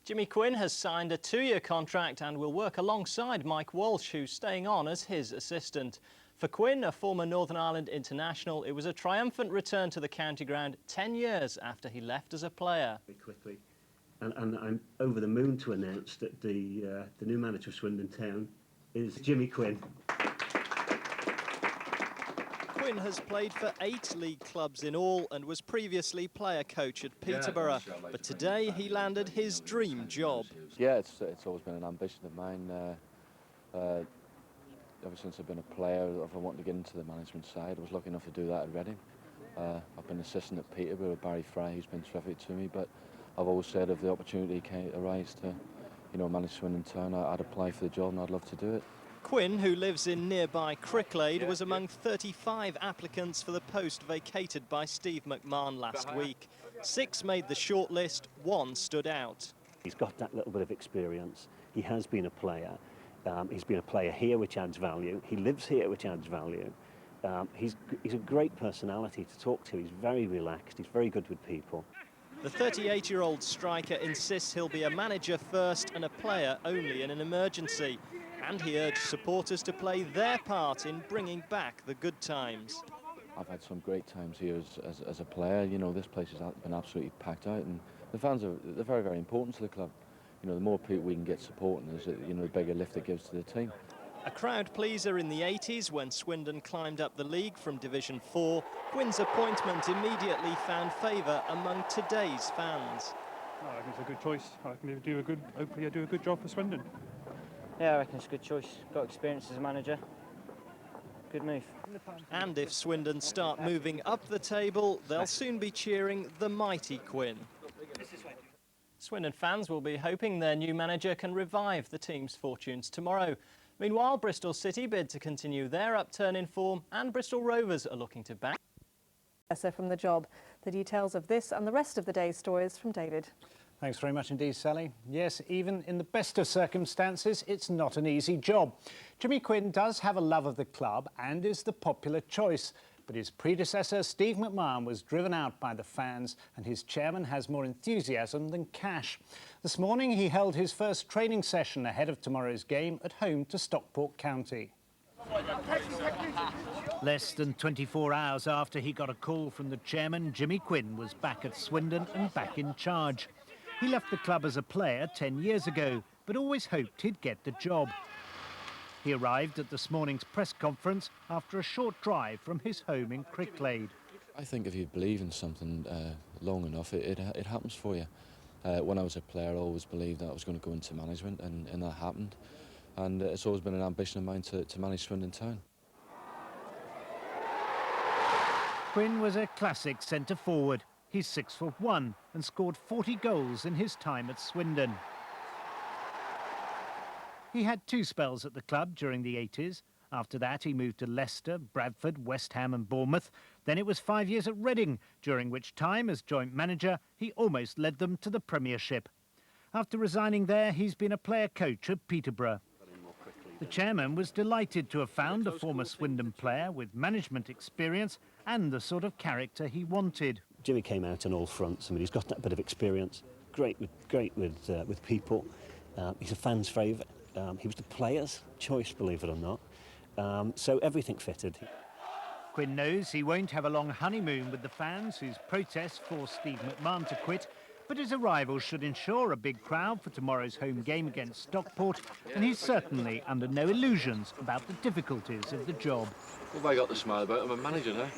Jimmy Quinn has signed a 2-year contract and will work alongside Mike Walsh, who's staying on as his assistant. For Quinn, a former Northern Ireland international, it was a triumphant return to the county ground 10 years after he left as a player. Very quickly, and I'm over the moon to announce that the new manager of Swindon Town is Jimmy Quinn. Quinn has played for 8 league clubs in all and was previously player-coach at Peterborough, but today he landed his dream job. Yeah, it's always been an ambition of mine. Ever since I've been a player, I've wanted to get into the management side. I was lucky enough to do that at Reading. I've been assistant at Peterborough with Barry Fry, who's been terrific to me, but I've always said if the opportunity came arise to, manage Swindon Town, I'd apply for the job and I'd love to do it. Quinn, who lives in nearby Cricklade, was among 35 applicants for the post vacated by Steve McMahon last week. 6 made the shortlist, 1 stood out. He's got that little bit of experience. He has been a player. He's been a player here, which adds value. He lives here, which adds value. He's a great personality to talk to. He's very relaxed. He's very good with people. The 38-year-old striker insists he'll be a manager first and a player only in an emergency. And he urged supporters to play their part in bringing back the good times. I've had some great times here as a player. This place has been absolutely packed out, and the fans they're very, very important to the club. The more people we can get supporting us, the bigger lift it gives to the team. A crowd pleaser in the 80s when Swindon climbed up the league from Division 4, Quinn's appointment immediately found favour among today's fans. I think it's a good choice. Hopefully I do a good job for Swindon. Yeah, I reckon it's a good choice. Got experience as a manager. Good move. And if Swindon start moving up the table, they'll soon be cheering the mighty Quinn. Swindon fans will be hoping their new manager can revive the team's fortunes tomorrow. Meanwhile, Bristol City bid to continue their upturn in form, and Bristol Rovers are looking to back. From the job. The details of this and the rest of the day's stories from David. Thanks very much indeed, Sally. Yes, even in the best of circumstances, it's not an easy job. Jimmy Quinn does have a love of the club and is the popular choice. But his predecessor, Steve McMahon, was driven out by the fans, and his chairman has more enthusiasm than cash. This morning, he held his first training session ahead of tomorrow's game at home to Stockport County. Less than 24 hours after he got a call from the chairman, Jimmy Quinn was back at Swindon and back in charge. He left the club as a player 10 years ago, but always hoped he'd get the job. He arrived at this morning's press conference after a short drive from his home in Cricklade. I think if you believe in something long enough, it happens for you. When I was a player, I always believed that I was going to go into management, and that happened. And it's always been an ambition of mine to manage Swindon Town. Quinn was a classic centre-forward. He's 6'1" and scored 40 goals in his time at Swindon. He had 2 spells at the club during the 80s. After that, he moved to Leicester, Bradford, West Ham and Bournemouth. Then it was 5 years at Reading, during which time, as joint manager, he almost led them to the Premiership. After resigning there, he's been a player-coach at Peterborough. The chairman was delighted to have found a former Swindon player with management experience and the sort of character he wanted. Jimmy came out on all fronts. He's got that bit of experience. Great with people. He's a fan's favourite. He was the players' choice, believe it or not. So everything fitted. Quinn knows he won't have a long honeymoon with the fans whose protests forced Steve McMahon to quit, but his arrival should ensure a big crowd for tomorrow's home game against Stockport, and he's certainly under no illusions about the difficulties of the job. What have I got to smile about? I'm a manager now.